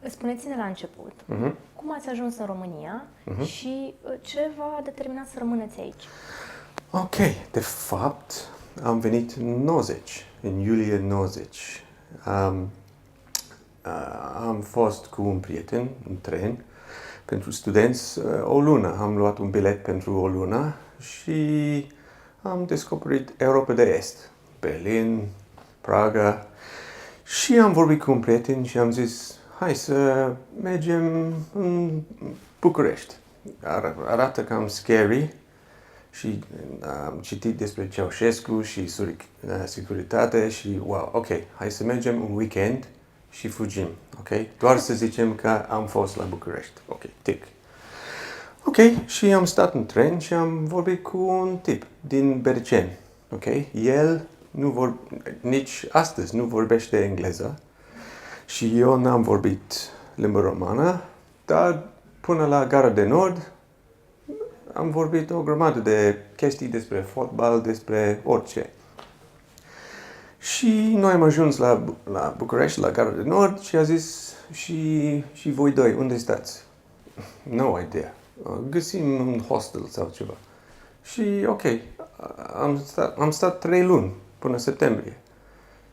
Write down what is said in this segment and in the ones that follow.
Spuneți-ne la început, cum ați ajuns în România și ce v-a determinat să rămâneți aici? Ok, de fapt am venit în 90, în iulie 90. Am fost cu un prieten în tren pentru studenți o lună. Am luat un bilet pentru o lună și am descoperit Europa de Est, Berlin, Praga și am vorbit cu un prieten și am zis hai să mergem în București. Arată cam scary și am citit despre Ceaușescu și securitate și wow, ok, hai să mergem un weekend și fugim, ok? Doar să zicem că am fost la București, ok, tic. Ok, și am stat în tren și am vorbit cu un tip din Bercen, ok? El nici astăzi nu vorbește engleză și eu n-am vorbit limba romană, dar până la Gara de Nord am vorbit o grămadă de chestii despre fotbal, despre orice. Și noi am ajuns la București, la Gara de Nord și a zis și voi doi, unde stați? No idea. Găsim un hostel sau ceva. Și ok, am stat 3 luni până septembrie.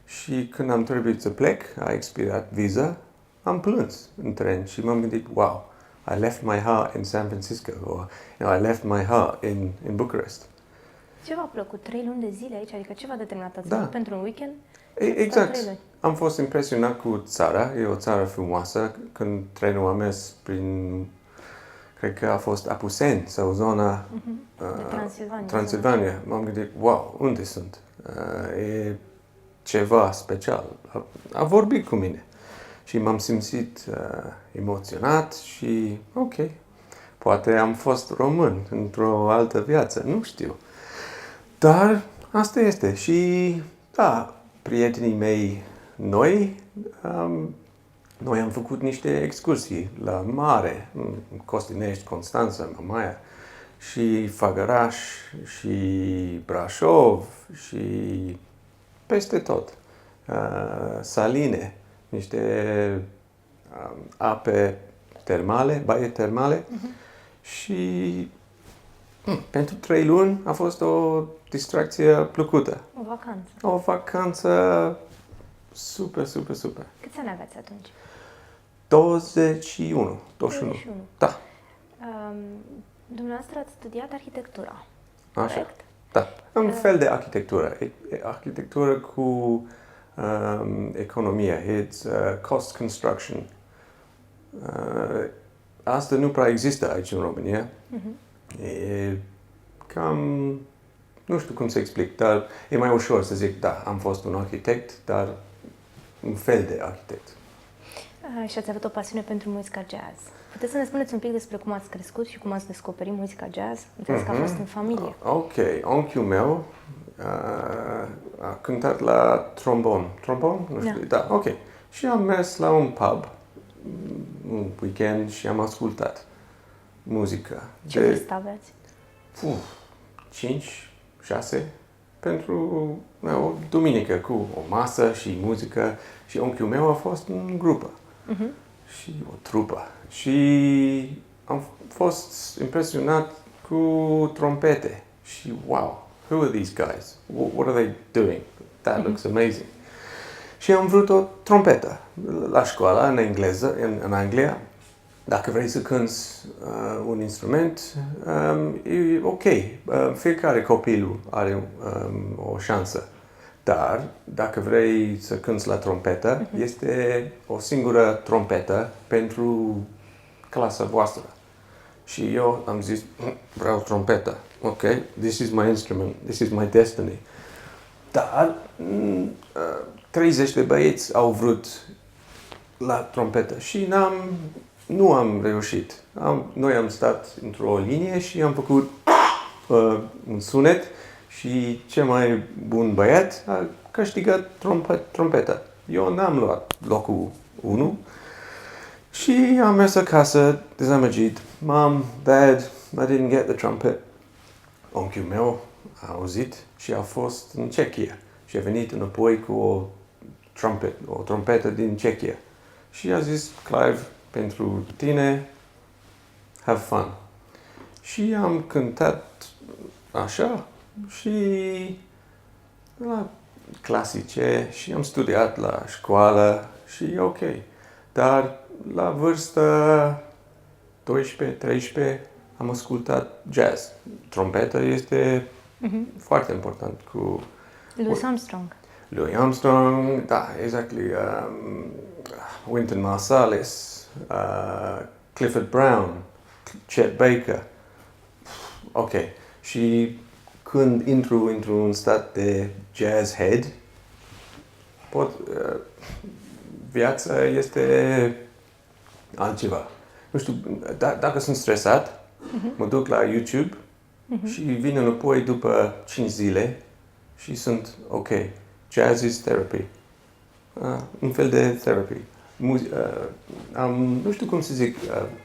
Și când am trebuit să plec, a expirat viza, am plâns în tren și m-am gândit, wow, I left my heart in San Francisco, or I left my heart in Bucharest. Ce v-a plăcut? 3 luni de zile aici? Adică ce v-a determinat? Ați venit pentru un weekend? Exact. Am fost impresionat cu țara. E o țară frumoasă. Când trenul a mers prin, cred că a fost Apuseni sau zona Transilvania. M-am gândit, wow, unde sunt? E ceva special. A vorbit cu mine. Și m-am simțit emoționat și, ok, poate am fost român într-o altă viață, nu știu. Dar asta este. Și, da, prietenii mei noi am făcut niște excursii la mare, în Costinești, Constanța, Mamaia, și Făgăraș, și Brașov, și peste tot. Saline, niște ape termale, baie termale și pentru 3 luni a fost o distracție plăcută. O vacanță. O vacanță super. Câți ani aveați atunci? 21. Da. Dumneavoastră ați studiat arhitectura, Așa. corect? Da. Un fel de arhitectură. Arhitectură cu economie. It's cost construction. Asta nu prea există aici în România. E cam, nu știu cum să explic, dar e mai ușor să zic, da, am fost un arhitect, dar un fel de arhitect. Și ați avut o pasiune pentru muzica jazz. Puteți să ne spuneți un pic despre cum ați crescut și cum ați descoperit muzica jazz? Înțeles că a fost în familie. Ok, unchiul meu a cântat la trombon. Trombon? Nu știu, da, ok. Și am mers la un pub un weekend și am ascultat muzică. Ce vârstă aveați? 5, 6, pentru o duminică cu o masă și muzică și unchiul meu a fost în grupă și o trupă și am fost impresionat cu trompete și wow, who are these guys? What are they doing? That looks amazing. Și am vrut o trompetă la școală, în engleză, în Anglia. Dacă vrei să cânti un instrument, e ok. Fiecare copil are o șansă. Dar dacă vrei să cânti la trompetă, este o singură trompetă pentru clasa voastră. Și eu am zis, vreau trompetă. Ok, this is my instrument, this is my destiny. Dar 30 de băieți au vrut la trompetă și nu am reușit. Noi am stat într-o linie și am făcut un sunet și cel mai bun băiat a câștigat trompeta. Eu n-am luat locul 1 și am mers acasă dezamăgit. Mom, Dad, I didn't get the trumpet. Unchiul meu a auzit și a fost în Cehia și a venit înapoi cu o trompetă din Cehia. Și a zis, Clive, pentru tine, have fun. Și am cântat așa și la clasice și am studiat la școală și ok. Dar la vârstă 12-13 am ascultat jazz. Trompeta este foarte important cu Louis Armstrong. Louis Armstrong, da, exactly. Wynton Marsalis, Clifford Brown, Chet Baker. Ok. Și când intru într-un stat de jazz head, viața este altceva. Nu știu, dacă sunt stresat, mă duc la YouTube și vin înapoi după 5 zile și sunt ok. Jazz is therapy. Un fel de therapy. Nu știu cum să zic,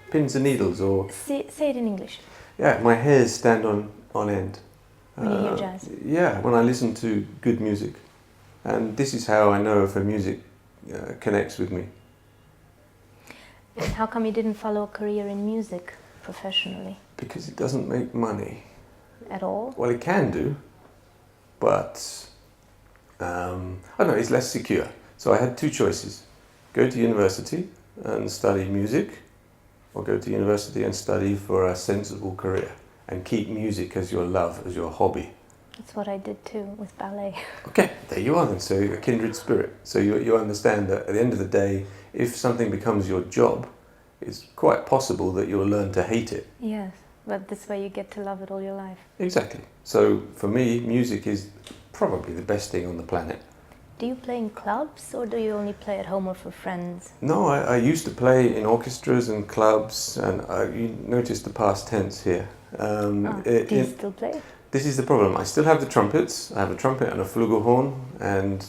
pins and needles or... Say it in English. Yeah, my hairs stand on end. When you hear jazz? Yeah, when I listen to good music. And this is how I know if a music connects with me. And how come you didn't follow a career in music professionally? Because it doesn't make money. At all? Well, it can do, but I don't know, it's less secure. So I had two choices. Go to university and study music, or go to university and study for a sensible career and keep music as your love, as your hobby. That's what I did too with ballet. Okay, there you are then. So a kindred spirit. So you understand that at the end of the day, if something becomes your job, it's quite possible that you'll learn to hate it. Yes, but this way you get to love it all your life. Exactly. So for me, music is probably the best thing on the planet. Do you play in clubs or do you only play at home or for friends? No, I used to play in orchestras and clubs, and you notice the past tense here. Do you still play? This is the problem. I still have the trumpets. I have a trumpet and a flugelhorn, and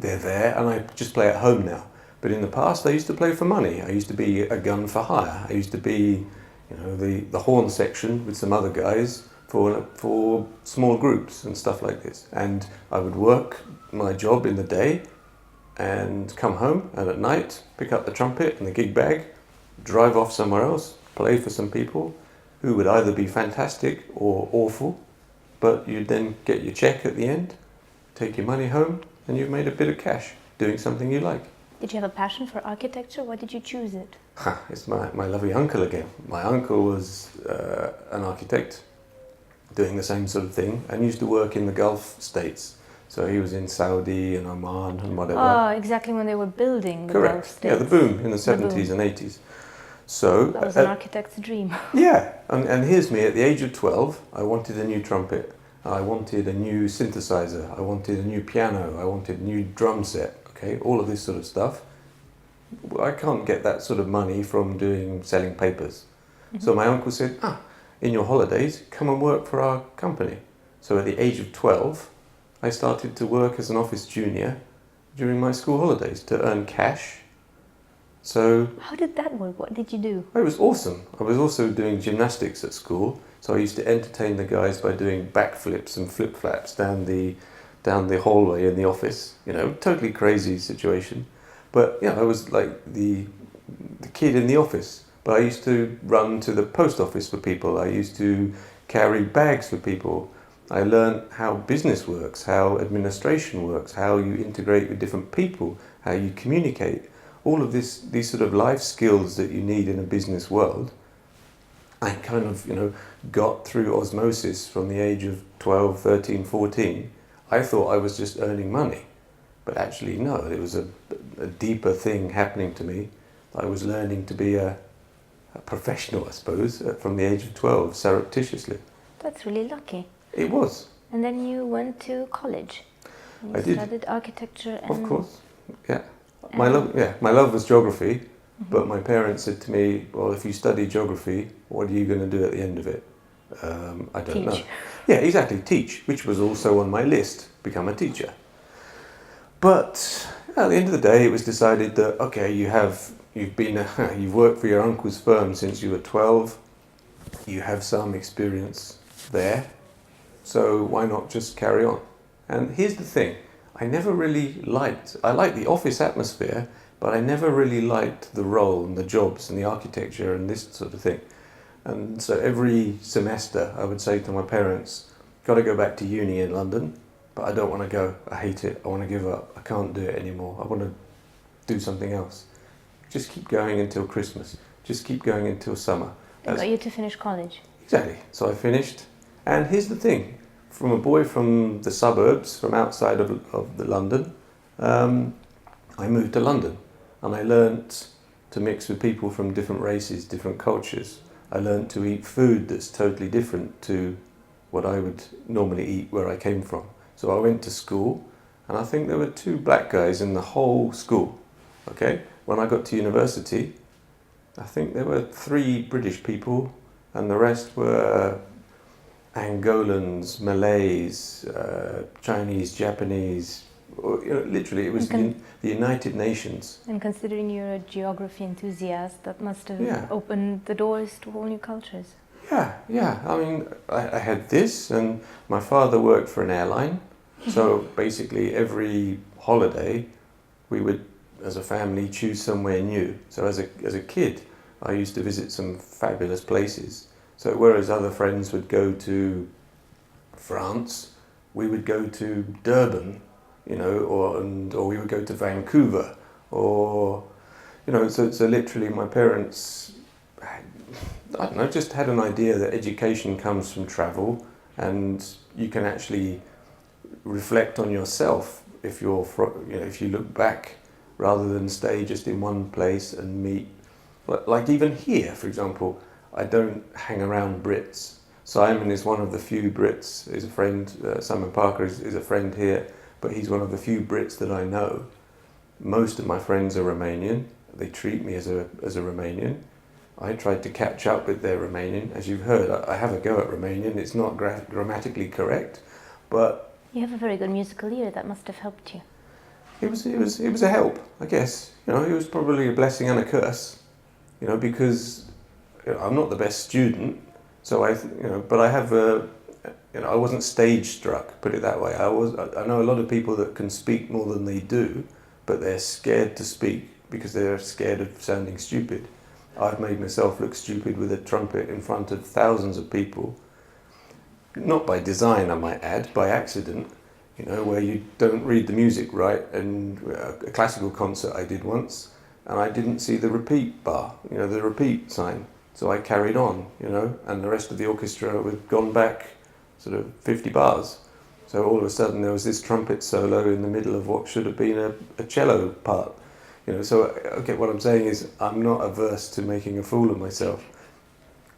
they're there, and I just play at home now. But in the past, I used to play for money. I used to be a gun for hire. I used to be, the horn section with some other guys for small groups and stuff like this. And I would work my job in the day and come home, and at night pick up the trumpet and the gig bag, drive off somewhere else, play for some people who would either be fantastic or awful, but you'd then get your check at the end, take your money home, and you've made a bit of cash doing something you like. Did you have a passion for architecture? Why did you choose it? It's my lovely uncle again. My uncle was an architect doing the same sort of thing and used to work in the Gulf states. So he was in Saudi and Oman and whatever. Oh, exactly when they were building the Gulf states. Yeah, the boom in the 70s and 80s. So that was an architect's dream. Yeah, and here's me at the age of 12, I wanted a new trumpet, I wanted a new synthesizer, I wanted a new piano, I wanted a new drum set, okay, all of this sort of stuff. I can't get that sort of money from selling papers. So my uncle said, in your holidays, come and work for our company. So at the age of 12, I started to work as an office junior during my school holidays to earn cash. So how did that work? What did you do? It was awesome. I was also doing gymnastics at school, so I used to entertain the guys by doing backflips and flip-flaps down the hallway in the office. Totally crazy situation. But I was like the kid in the office. But I used to run to the post office for people. I used to carry bags for people. I learned how business works, how administration works, how you integrate with different people, how you communicate. All of these sort of life skills that you need in a business world, I kind of, got through osmosis from the age of 12, 13, 14. I thought I was just earning money. But actually, no, it was a deeper thing happening to me. I was learning to be a professional, I suppose, from the age of 12, surreptitiously. That's really lucky. It was. And then you went to college. And you studied architecture and... Of course, yeah. My love was geography, but my parents said to me, well, if you study geography, what are you going to do at the end of it? I don't know. Yeah, exactly, teach, which was also on my list, become a teacher. But at the end of the day, it was decided that, okay, you've worked for your uncle's firm since you were 12, you have some experience there, so why not just carry on? And here's the thing. I never really I liked the office atmosphere, but I never really liked the role and the jobs and the architecture and this sort of thing. And so every semester I would say to my parents, got to go back to uni in London, but I don't want to go. I hate it. I want to give up. I can't do it anymore. I want to do something else. Just keep going until Christmas. Just keep going until summer. They got you to finish college. Exactly. So I finished. And here's the thing. From a boy from the suburbs, from outside of the London, I moved to London. And I learnt to mix with people from different races, different cultures. I learnt to eat food that's totally different to what I would normally eat where I came from. So I went to school, and I think there were 2 black guys in the whole school. Okay? When I got to university, I think there were 3 British people, and the rest were Angolans, Malays, Chinese, Japanese. Literally, it was the United Nations. And considering you're a geography enthusiast, that must have opened the doors to all new cultures. Yeah. I mean, I had this, and my father worked for an airline. So basically, every holiday, we would, as a family, choose somewhere new. So as a kid, I used to visit some fabulous places. So whereas other friends would go to France, we would go to Durban, or we would go to Vancouver, or so literally my parents, I don't know, just had an idea that education comes from travel, and you can actually reflect on yourself if you look back rather than stay just in one place and meet. Like even here, for example, I don't hang around Brits. Simon is one of the few Brits. Is a friend. Simon Parker is a friend here, but he's one of the few Brits that I know. Most of my friends are Romanian. They treat me as a Romanian. I tried to catch up with their Romanian. As you've heard, I have a go at Romanian. It's not grammatically correct, but you have a very good musical ear. That must have helped you. It was a help, I guess. It was probably a blessing and a curse, because I'm not the best student. So but I have I wasn't stage struck. Put it that way. I know a lot of people that can speak more than they do, but they're scared to speak because they're scared of sounding stupid. I've made myself look stupid with a trumpet in front of thousands of people. Not by design, I might add, by accident, where you don't read the music right. And a classical concert I did once, and I didn't see the repeat bar, the repeat sign. So I carried on, and the rest of the orchestra had gone back sort of 50 bars. So all of a sudden there was this trumpet solo in the middle of what should have been a cello part. So okay, what I'm saying is I'm not averse to making a fool of myself.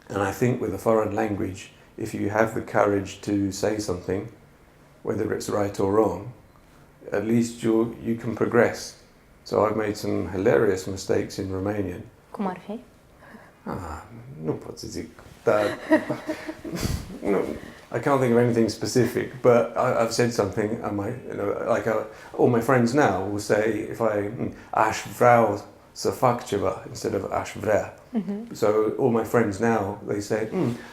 And I think with a foreign language, if you have the courage to say something, whether it's right or wrong, at least you can progress. So I've made some hilarious mistakes in Romanian. Cum ar fi? Nu pot să zic, dar I can't think of anything specific, but I've said something, all my friends now will say, if aș vrea să fac ceva instead of aș vrea. So all my friends now, they say,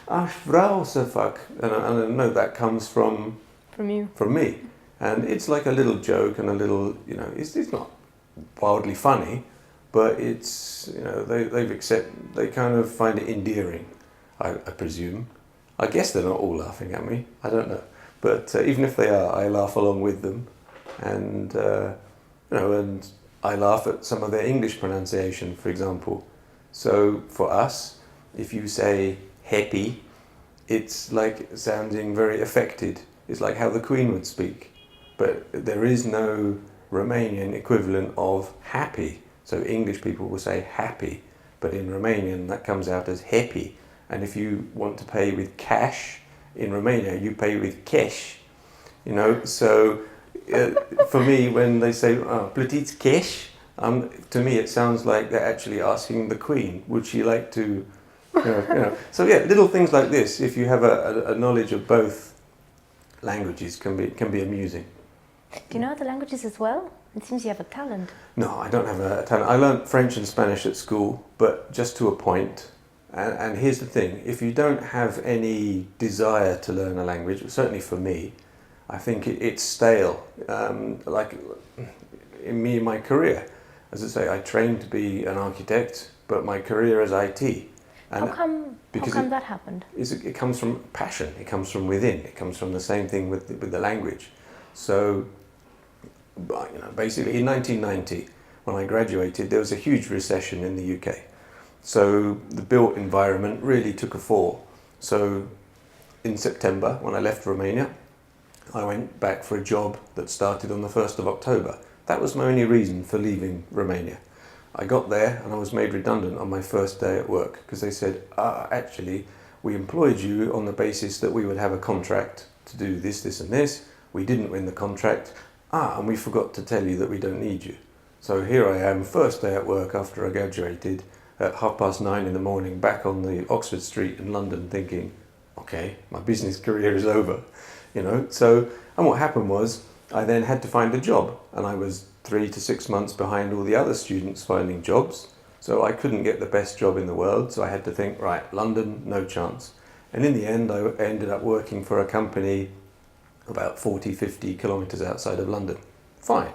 aș vrea să fac, and I know that comes from you. From me. And it's like a little joke and a little, it's not wildly funny, but it's, they kind of find it endearing, I presume. I guess they're not all laughing at me, I don't know. But even if they are, I laugh along with them. And, and I laugh at some of their English pronunciation, for example. So for us, if you say happy, it's like sounding very affected. It's like how the Queen would speak. But there is no Romanian equivalent of happy. So English people will say happy, but in Romanian that comes out as happy. And if you want to pay with cash in Romania, you pay with cash. So for me, when they say plătiți cash, to me it sounds like they're actually asking the Queen, would she like to, So yeah, little things like this, if you have a knowledge of both languages, can be amusing. Do you know other languages as well? It seems you have a talent. No, I don't have a talent. I learned French and Spanish at school, but just to a point. And here's the thing, if you don't have any desire to learn a language, certainly for me, I think it's stale. Like in my career, as I say, I trained to be an architect, but my career is IT. And How come that happened? it comes from passion. It comes from within. It comes from the same thing with the language. So, basically in 1990, when I graduated, there was a huge recession in the UK. So the built environment really took a fall. So in September, when I left Romania, I went back for a job that started on the 1st of October. That was my only reason for leaving Romania. I got there and I was made redundant on my first day at work because they said, actually, we employed you on the basis that we would have a contract to do this, this and this. We didn't win the contract. And we forgot to tell you that we don't need you. So here I am, first day at work after I graduated, at 9:30 in the morning, back on the Oxford Street in London, thinking, okay, my business career is over, So, and what happened was, I then had to find a job, and I was 3 to 6 months behind all the other students finding jobs. So I couldn't get the best job in the world, so I had to think, right, London, no chance. And in the end, I ended up working for a company about 40, 50 kilometres outside of London. Fine.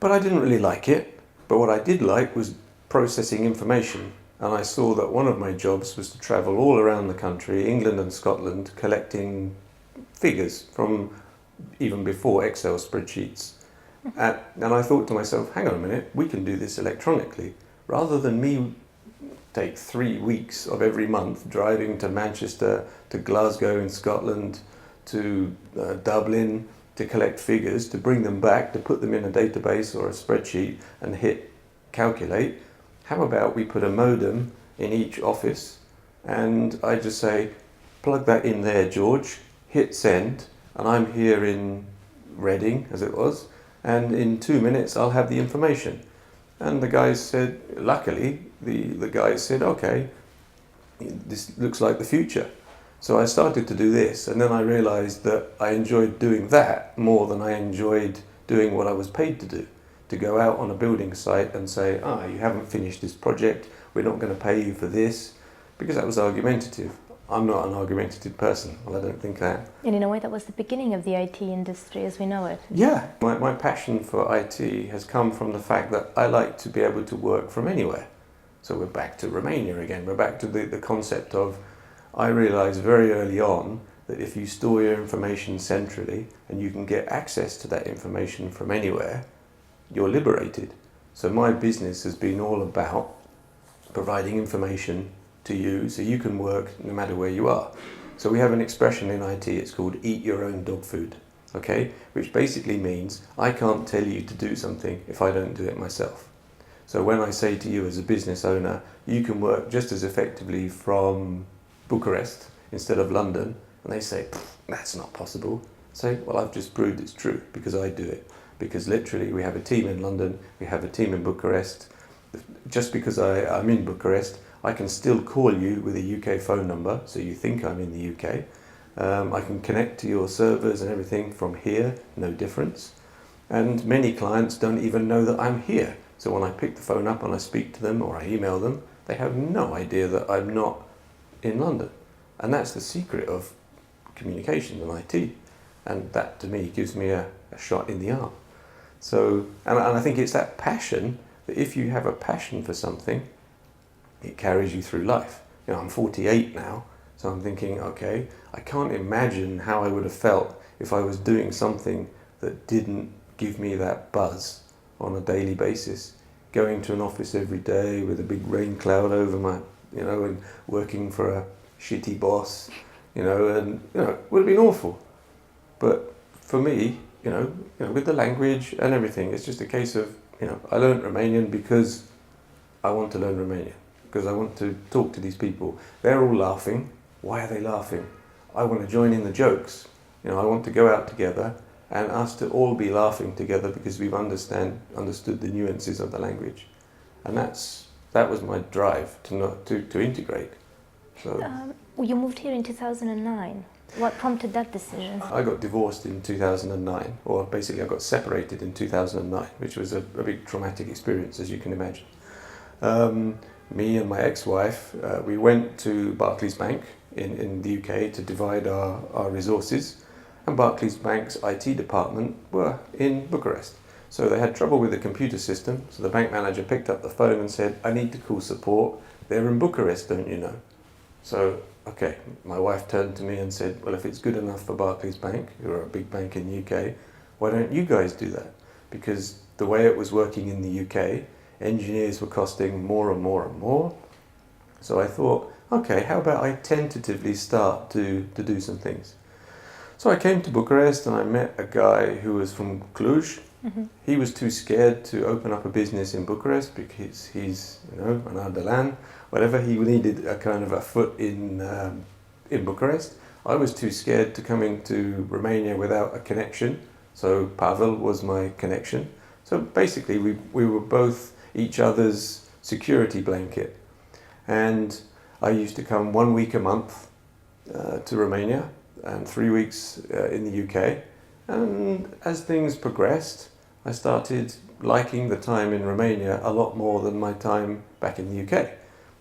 But I didn't really like it. But what I did like was processing information. And I saw that one of my jobs was to travel all around the country, England and Scotland, collecting figures from even before Excel spreadsheets. And I thought to myself, hang on a minute, we can do this electronically. Rather than me take 3 weeks of every month driving to Manchester, to Glasgow in Scotland, to Dublin, to collect figures, to bring them back, to put them in a database or a spreadsheet and hit calculate. How about we put a modem in each office and I just say, plug that in there, George, hit send, and I'm here in Reading, as it was, and in 2 minutes I'll have the information. And the guys said, luckily, the guys said, okay, this looks like the future. So I started to do this, and then I realized that I enjoyed doing that more than I enjoyed doing what I was paid to do. To go out on a building site and say, you haven't finished this project, we're not going to pay you for this, because that was argumentative. I'm not an argumentative person. Well, I don't think that. And in a way, that was the beginning of the IT industry as we know it. Yeah. My passion for IT has come from the fact that I like to be able to work from anywhere. So we're back to Romania again. We're back to the concept of, I realised very early on that if you store your information centrally and you can get access to that information from anywhere, you're liberated. So my business has been all about providing information to you so you can work no matter where you are. So we have an expression in IT, it's called eat your own dog food, okay? Which basically means I can't tell you to do something if I don't do it myself. So when I say to you as a business owner, you can work just as effectively from Bucharest instead of London, and they say, that's not possible. Say, well, I've just proved it's true because I do it. Because literally we have a team in London, we have a team in Bucharest. Just because I'm in Bucharest, I can still call you with a UK phone number, so you think I'm in the UK. I can connect to your servers and everything from here, no difference. And many clients don't even know that I'm here. So when I pick the phone up and I speak to them or I email them, they have no idea that I'm not in London. And that's the secret of communication and IT. And that to me gives me a shot in the arm. So, and I think it's that passion, that if you have a passion for something, it carries you through life. I'm 48 now, so I'm thinking, okay, I can't imagine how I would have felt if I was doing something that didn't give me that buzz on a daily basis. Going to an office every day with a big rain cloud over my, and working for a shitty boss, and it would have been awful. But for me, with the language and everything, it's just a case of, I learned Romanian because I want to learn Romanian, because I want to talk to these people. They're all laughing. Why are they laughing? I want to join in the jokes. I want to go out together and us to all be laughing together because we've understood the nuances of the language. And that was my drive to integrate. So you moved here in 2009. What prompted that decision? I got divorced in 2009, or basically I got separated in 2009, which was a big traumatic experience, as you can imagine. Me and my ex-wife, we went to Barclays Bank in the UK to divide our resources, and Barclays Bank's IT department were in Bucharest. So they had trouble with the computer system. So the bank manager picked up the phone and said, I need to call support. They're in Bucharest, don't you know? So, okay, my wife turned to me and said, well, if it's good enough for Barclays Bank, who are a big bank in the UK, why don't you guys do that? Because the way it was working in the UK, engineers were costing more and more and more. So I thought, okay, how about I tentatively start to do some things? So I came to Bucharest and I met a guy who was from Cluj. He was too scared to open up a business in Bucharest because he's, an Ardelan, whatever. He needed a kind of a foot in Bucharest. I was too scared to come into Romania without a connection. So Pavel was my connection. So basically we were both each other's security blanket. And I used to come 1 week a month to Romania and 3 weeks in the UK. And as things progressed, I started liking the time in Romania a lot more than my time back in the UK.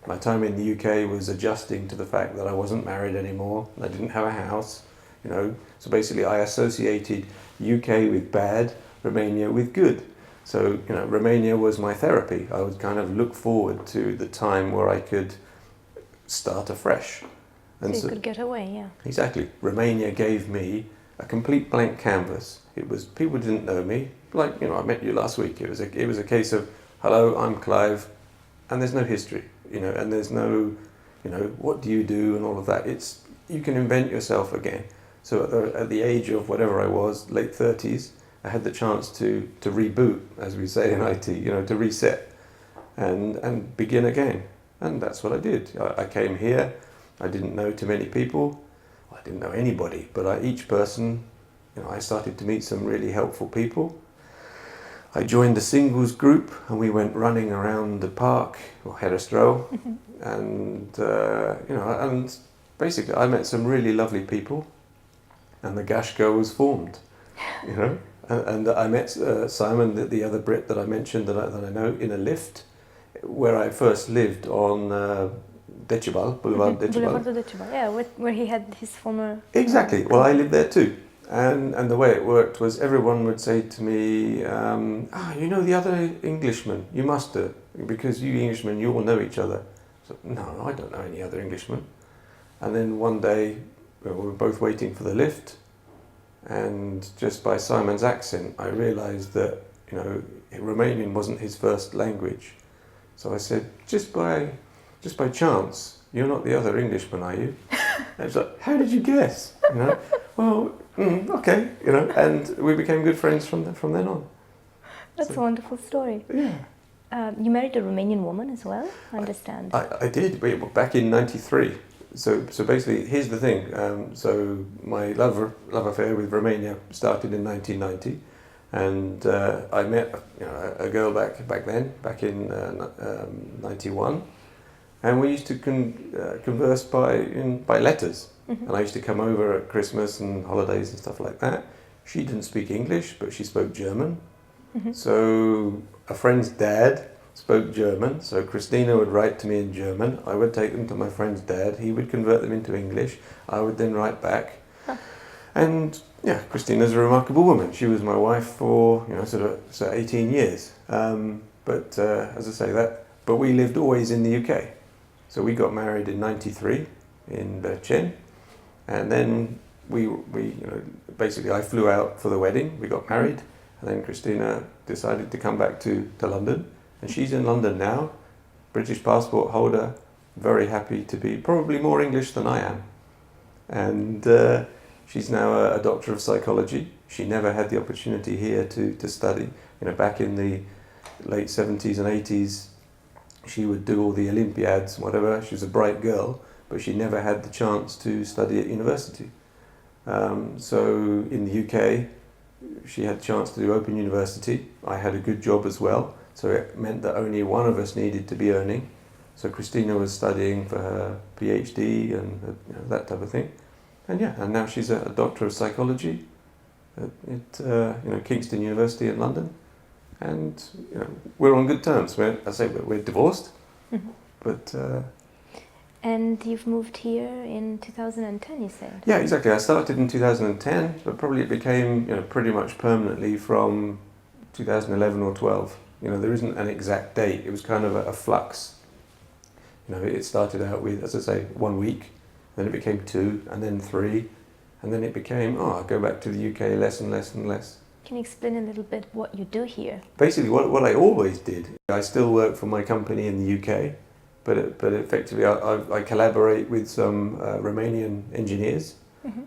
My time in the UK was adjusting to the fact that I wasn't married anymore, I didn't have a house, So basically I associated UK with bad, Romania with good. So, Romania was my therapy. I would kind of look forward to the time where I could start afresh. And so you could get away, yeah. Exactly. Romania gave me a complete blank canvas. It was, people didn't know me. Like, I met you last week. It was a case of, hello, I'm Clive, and there's no history, and there's no, what do you do and all of that. You can invent yourself again. So at the age of whatever I was, late 30s, I had the chance to reboot, as we say in IT, to reset and begin again. And that's what I did. I came here. I didn't know too many people. I didn't know anybody, but each person, I started to meet some really helpful people. I joined a singles group and we went running around the park, or Herestro, and and basically I met some really lovely people, and the Gashko was formed, And I met Simon, the other Brit that I mentioned that I know, in a lift, where I first lived on Decibel, Boulevard Decibel. Boulevard Decibel, yeah, where he had his former... Exactly. Well, I lived there too. And the way it worked was everyone would say to me, the other Englishman, you must do, because you Englishmen, you all know each other. So, no, I don't know any other Englishman. And then one day, we were both waiting for the lift, and just by Simon's accent, I realised that, Romanian wasn't his first language. So I said, just by chance, you're not the other Englishman, are you? And he was like, how did you guess? Well, okay, and we became good friends from then on. That's a wonderful story. Yeah. You married a Romanian woman as well, I understand. I did, back in '93. So basically, here's the thing. So my love affair with Romania started in 1990, and I met a girl back in '91, and we used to converse by letters. And I used to come over at Christmas and holidays and stuff like that. She didn't speak English, but she spoke German. So a friend's dad spoke German, so Christina would write to me in German. I would take them to my friend's dad. He would convert them into English. I would then write back. And yeah, Christina's a remarkable woman. She was my wife for sort of 18 years. But as I say but we lived always in the UK. So we got married in '93 in Bercen, and then we basically I flew out for the wedding. We got married, and then Christina decided to come back to London. And she's in London now, British passport holder, very happy to be, probably more English than I am. And she's now a doctor of psychology. She never had the opportunity here to study. Back in the late 70s and 80s, she would do all the Olympiads and whatever. She was a bright girl, but she never had the chance to study at university. So in the UK, she had a chance to do Open University. I had a good job as well. So it meant that only one of us needed to be earning. So Christina was studying for her PhD and that type of thing. And and now she's a doctor of psychology at Kingston University in London. And we're on good terms. We're divorced, but... And you've moved here in 2010, you said? Yeah, exactly. I started in 2010, but probably it became pretty much permanently from 2011 or 12. You know, there isn't an exact date. It was kind of a flux. You know, it started out with, as I say, 1 week, then it became 2, and then 3, and then it became, I go back to the UK less and less and less. Can you explain a little bit what you do here? Basically, what I always did, I still work for my company in the UK, but effectively I collaborate with some Romanian engineers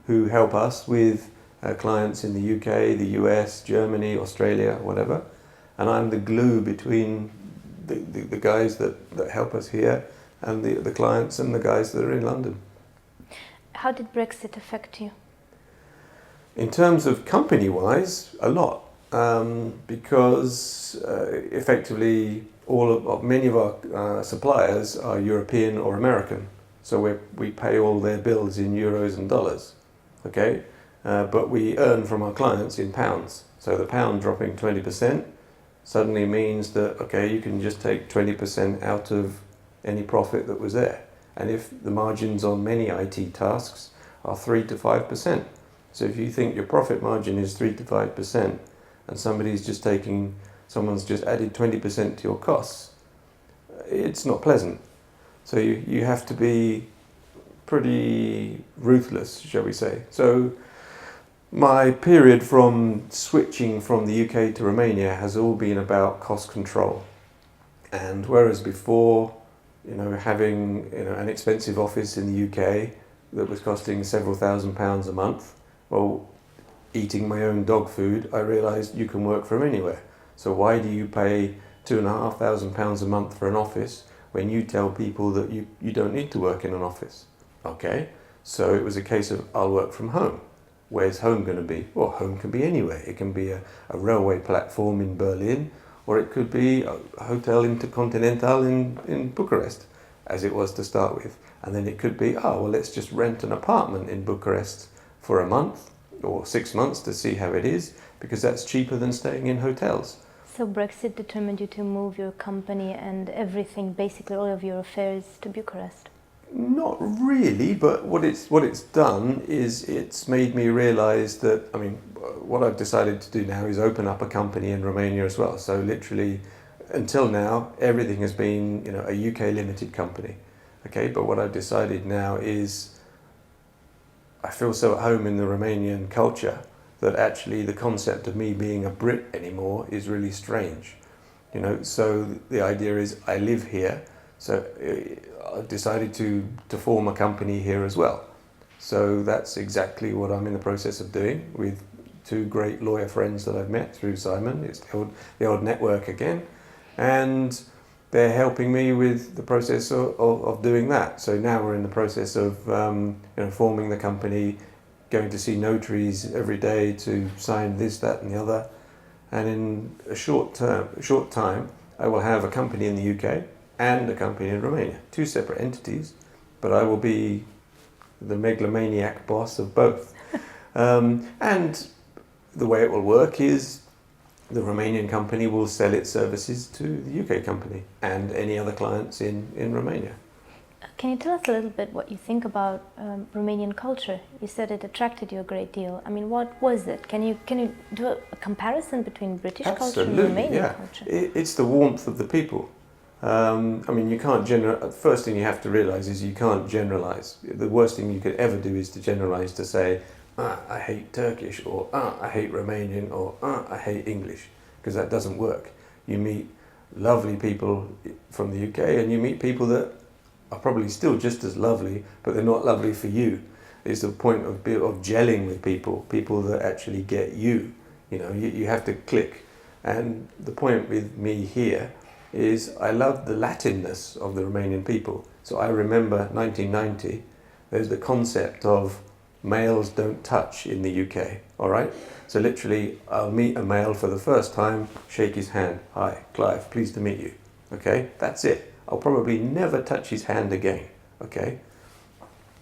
who help us with clients in the UK, the US, Germany, Australia, whatever. And I'm the glue between the guys that help us here and the clients and the guys that are in London. How did Brexit affect you? In terms of company-wise, a lot, because effectively many of our suppliers are European or American, so we pay all their bills in euros and dollars, okay? But we earn from our clients in pounds, so the pound dropping 20% suddenly means that, okay, you can just take 20% out of any profit that was there. And if the margins on many IT tasks are 3 to 5%, so if you think your profit margin is 3 to 5% and someone's just added 20% to your costs, it's not pleasant. So you have to be pretty ruthless, shall we say. So my period from switching from the UK to Romania has all been about cost control. And whereas before, having an expensive office in the UK that was costing several £1,000s a month, well, eating my own dog food, I realised you can work from anywhere. So why do you pay £2,500 a month for an office when you tell people that you don't need to work in an office? Okay, so it was a case of I'll work from home. Where's home going to be? Well, home can be anywhere. It can be a railway platform in Berlin, or it could be a Hotel Intercontinental in Bucharest, as it was to start with. And then it could be, let's just rent an apartment in Bucharest for a month or 6 months to see how it is, because that's cheaper than staying in hotels. So Brexit determined you to move your company and everything, basically all of your affairs, to Bucharest? Not really, but what it's done is it's made me realise that, what I've decided to do now is open up a company in Romania as well. So literally, until now, everything has been, a UK limited company. Okay, but what I've decided now is I feel so at home in the Romanian culture that actually the concept of me being a Brit anymore is really strange. So the idea is I live here, so I've decided to form a company here as well. So that's exactly what I'm in the process of doing with 2 great lawyer friends that I've met through Simon. It's the old network again. And they're helping me with the process of doing that. So now we're in the process of forming the company, going to see notaries every day to sign this, that and the other. And in a short time, I will have a company in the UK and a company in Romania. 2 separate entities, but I will be the megalomaniac boss of both. And the way it will work is the Romanian company will sell its services to the UK company and any other clients in Romania. Can you tell us a little bit what you think about Romanian culture? You said it attracted you a great deal. What was it? Can you do a comparison between British culture and Romanian culture? It's the warmth of the people. You can't first thing you have to realise is you can't generalise. The worst thing you could ever do is to generalise to say, I hate Turkish, or I hate Romanian, or I hate English, because that doesn't work. You meet lovely people from the UK and you meet people that are probably still just as lovely, but they're not lovely for you. It's the point of gelling with people that actually get you. You have to click. And the point with me here is I love the Latinness of the Romanian people. So I remember 1990, there's the concept of males don't touch in the UK, all right? So literally, I'll meet a male for the first time, shake his hand. Hi, Clive, pleased to meet you. Okay, that's it. I'll probably never touch his hand again, okay?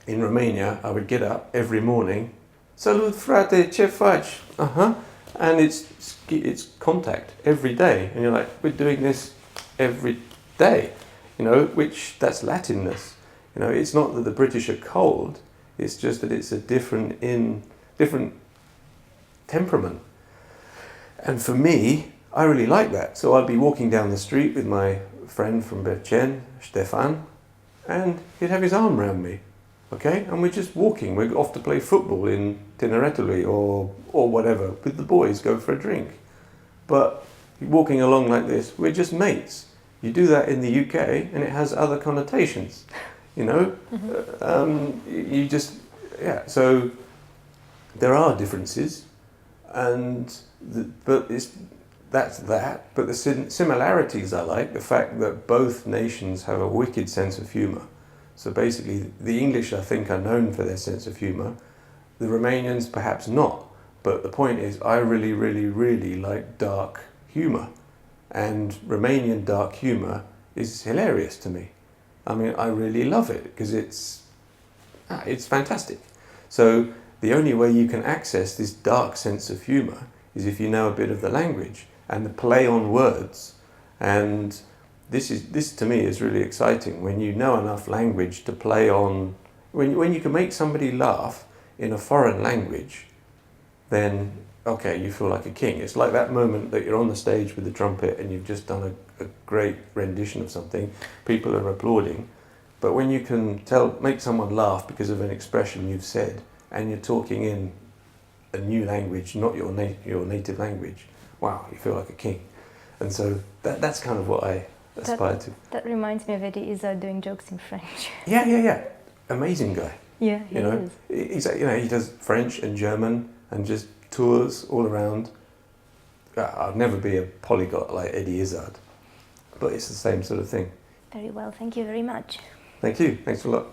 In Romania, I would get up every morning, salut frate, ce faci? And it's contact every day. And you're like, we're doing this every day, that's Latinness. It's not that the British are cold, it's just that it's a different temperament. And for me, I really like that. So I'd be walking down the street with my friend from Berchen, Stefan, and he'd have his arm around me, okay? And we're just walking. We're off to play football in Tineretului or whatever, with the boys, go for a drink. But walking along like this, we're just mates. You do that in the UK and it has other connotations, you know? You just, yeah, so there are differences, but that's that. But the similarities I like, the fact that both nations have a wicked sense of humour. So basically, the English, I think, are known for their sense of humour. The Romanians, perhaps not. But the point is, I really, really, really like dark humour. And Romanian dark humour is hilarious to me. I mean, I really love it because it's fantastic. So the only way you can access this dark sense of humour is if you know a bit of the language and the play on words. And this to me is really exciting when you know enough language to play on. When you can make somebody laugh in a foreign language, then okay, you feel like a king. It's like that moment that you're on the stage with the trumpet and you've just done a great rendition of something. People are applauding. But when you can make someone laugh because of an expression you've said, and you're talking in a new language, not your native language, wow, you feel like a king. And so that's kind of what I aspire to. That reminds me of Eddie Izzard doing jokes in French. Yeah. Amazing guy. Yeah, he is. He's, he does French and German and just tours all around. I'd never be a polyglot like Eddie Izzard, but it's the same sort of thing. Very well, thank you very much. Thank you. Thanks a lot.